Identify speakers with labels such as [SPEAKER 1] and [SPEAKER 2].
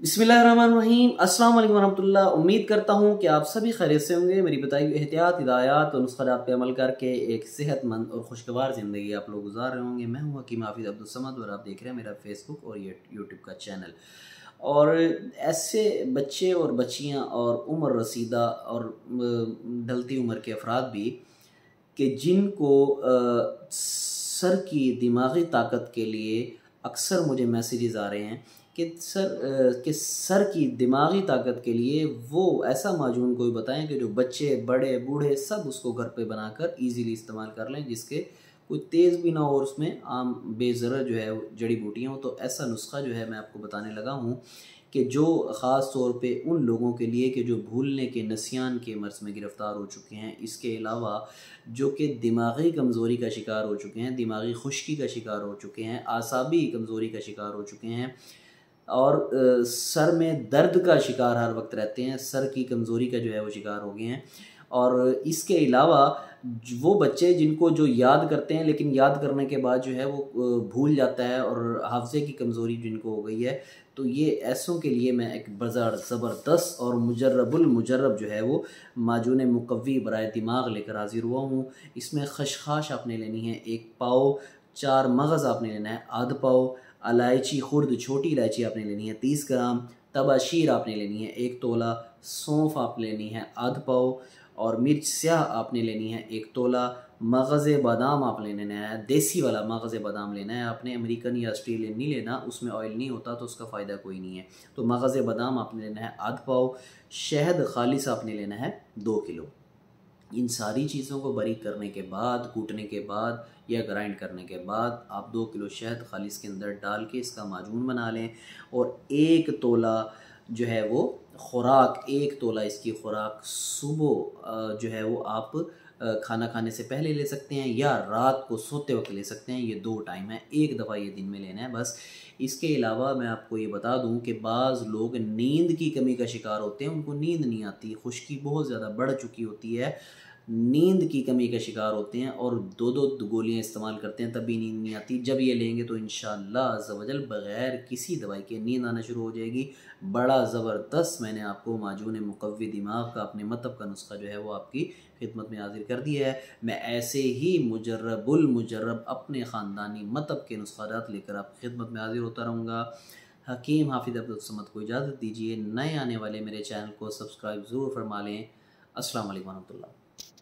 [SPEAKER 1] बिस्मिल्लाहिर्रहमानिर्रहीम, अस्सलाम वालेकुम रहमतुल्लाह। उम्मीद करता हूँ कि आप सभी खैरियत से होंगे। मेरी बताई हुई एहतियात, हिदायत और नुस्ख़ात पे अमल करके एक सेहतमंद और खुशगवार ज़िंदगी आप लोग गुजार रहे होंगे। मैं हूँ हकीम हाफिज़ अब्दुल समद और आप देख रहे हैं मेरा फेसबुक और यूट्यूब का चैनल। और ऐसे बच्चे और बच्चियाँ और उम्र रसीदा और ढलती उम्र के अफराद भी कि जिनको सर की दिमागी ताकत के लिए अक्सर मुझे मैसेजेस आ रहे हैं कि सर की दिमागी ताकत के लिए वो ऐसा माजून कोई बताएं कि जो बच्चे बड़े बूढ़े सब उसको घर पे बनाकर इजीली इस्तेमाल कर लें, जिसके कोई तेज़ भी ना हो और उसमें आम बेज़र जो है जड़ी बूटियाँ हो। तो ऐसा नुस्खा जो है मैं आपको बताने लगा हूँ कि जो ख़ास तौर पे उन लोगों के लिए कि जो भूलने के नसियान के मर्ज़ में गिरफ़्तार हो चुके हैं, इसके अलावा जो कि दिमागी कमज़ोरी का शिकार हो चुके हैं, दिमागी खुश्की का शिकार हो चुके हैं, आसाबी कमज़ोरी का शिकार हो चुके हैं और सर में दर्द का शिकार हर वक्त रहते हैं, सर की कमज़ोरी का जो है वो शिकार हो गए हैं। और इसके अलावा वो बच्चे जिनको जो याद करते हैं लेकिन याद करने के बाद जो है वो भूल जाता है और हाफ़ज़े की कमज़ोरी जिनको हो गई है, तो ये ऐसों के लिए मैं एक ज़बरदस्त और मुजर्रबुल मुजर्रब जो है वो माजून मुक़व्वी बराए दिमाग लेकर हाज़िर हुआ हूँ। इसमें खशखाश आपने लेनी है 1 पाव, 4 मगज़ आपने लेना है आध पाव, इलायची खुर्द छोटी इलायची आपने लेनी है 30 ग्राम, तबाशीर आपने लेनी है 1 तोला, सौंफ आप लेनी है आध पाव और मिर्च स्याह आपने लेनी है 1 तोला। मगज़ बादाम आपने लेना है, देसी वाला मगज़ बादाम लेना है आपने, अमेरिकन या ऑस्ट्रेलियन नहीं लेना, उसमें ऑयल नहीं होता तो उसका फ़ायदा कोई नहीं है। तो मगज़ बादाम आपने लेना है आध पाव, शहद खालिस आपने लेना है 2 किलो। इन सारी चीज़ों को बारीक करने के बाद, कूटने के बाद या ग्राइंड करने के बाद आप 2 किलो शहद खालिस के अंदर डाल के इसका माजून बना लें और 1 तोला जो है वो खुराक, 1 तोला इसकी खुराक सुबह जो है वो आप खाना खाने से पहले ले सकते हैं या रात को सोते वक्त ले सकते हैं। ये 2 टाइम है, एक दफ़ा ये दिन में लेना है बस। इसके अलावा मैं आपको ये बता दूं कि बाज़ लोग नींद की कमी का शिकार होते हैं, उनको नींद नहीं आती, खुश्की बहुत ज़्यादा बढ़ चुकी होती है, नींद की कमी का शिकार होते हैं और 2-2 गोलियां इस्तेमाल करते हैं तब भी नींद नहीं आती। जब ये लेंगे तो इंशाअल्लाह अज़्ज़ वजल बग़ैर किसी दवाई के नींद आना शुरू हो जाएगी। बड़ा ज़बरदस्त मैंने आपको माजून मुक़व्वी दिमाग का अपने मतलब का नुस्खा जो है वो आपकी खिदमत में हाजिर कर दिया है। मैं ऐसे ही मुजर्रबुल मुजर्रब अपने ख़ानदानी मतलब के नुस्खात लेकर आपकी खिदमत में हाजिर होता रहूँगा। हकीम हाफिज़ अब्दुल समद को इजाज़त दीजिए। नए आने वाले मेरे चैनल को सब्सक्राइब ज़रूर फरमा लें। अस्सलाम वालेकुम रहमतुल्लाह।